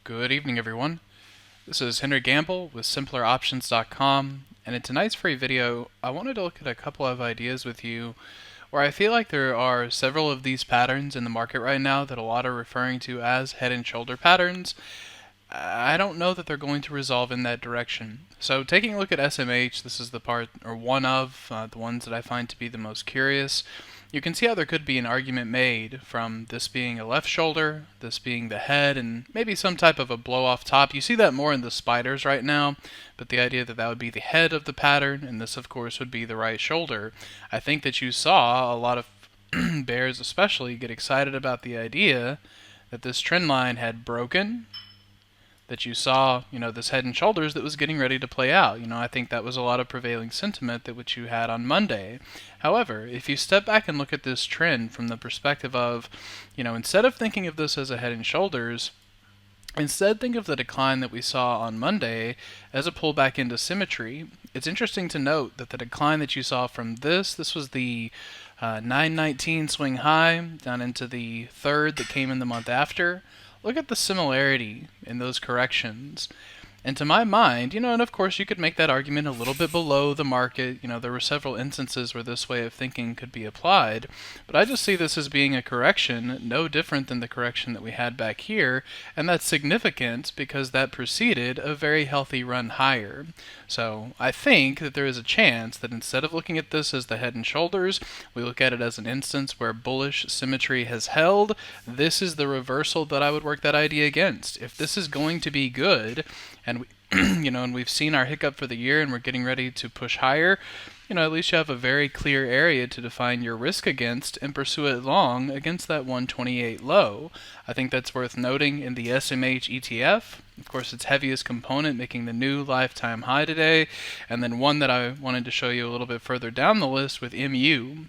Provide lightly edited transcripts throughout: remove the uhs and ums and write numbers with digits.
Good evening, everyone. This is Henry Gambell with SimplerOptions.com, and in tonight's free video, I wanted to look at a couple of ideas with you where I feel like there are several of these patterns in the market right now that a lot are referring to as head and shoulder patterns. I don't know that they're going to resolve in that direction. So taking a look at SMH, this is the part, or one of the ones that I find to be the most curious. You can see how there could be an argument made from this being a left shoulder, this being the head, and maybe some type of a blow off top. You see that more in the spiders right now, but the idea that that would be the head of the pattern, and this of course would be the right shoulder. I think that you saw a lot of bears especially get excited about the idea that this trend line had broken, that you saw, this head and shoulders that was getting ready to play out. I think that was a lot of prevailing sentiment that which you had on Monday. However, if you step back and look at this trend from the perspective of, instead of thinking of this as a head and shoulders, instead think of the decline that we saw on Monday as a pullback into symmetry. It's interesting to note that the decline that you saw from this was the 919 swing high down into the third that came in the month after. Look at the similarity in those corrections. And to my mind, and of course you could make that argument a little bit below the market. There were several instances where this way of thinking could be applied. But I just see this as being a correction, no different than the correction that we had back here. And that's significant because that preceded a very healthy run higher. So I think that there is a chance that instead of looking at this as the head and shoulders, we look at it as an instance where bullish symmetry has held. This is the reversal that I would work that idea against. If this is going to be good, and we, and we've seen our hiccup for the year and we're getting ready to push higher, at least you have a very clear area to define your risk against and pursue it long against that 128 low. I think that's worth noting in the SMH ETF. Of course, its heaviest component making the new lifetime high today, and then one that I wanted to show you a little bit further down the list with MU.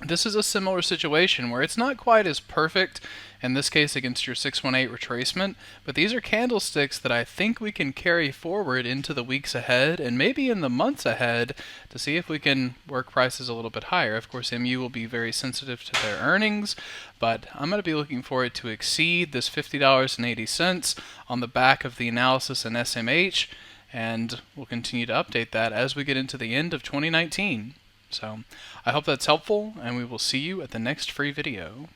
This is a similar situation where it's not quite as perfect, in this case against your 618 retracement, but these are candlesticks that I think we can carry forward into the weeks ahead and maybe in the months ahead to see if we can work prices a little bit higher. Of course, MU will be very sensitive to their earnings, but I'm going to be looking for it to exceed this $50.80 on the back of the analysis in SMH, and we'll continue to update that as we get into the end of 2019. So I hope that's helpful, and we will see you at the next free video.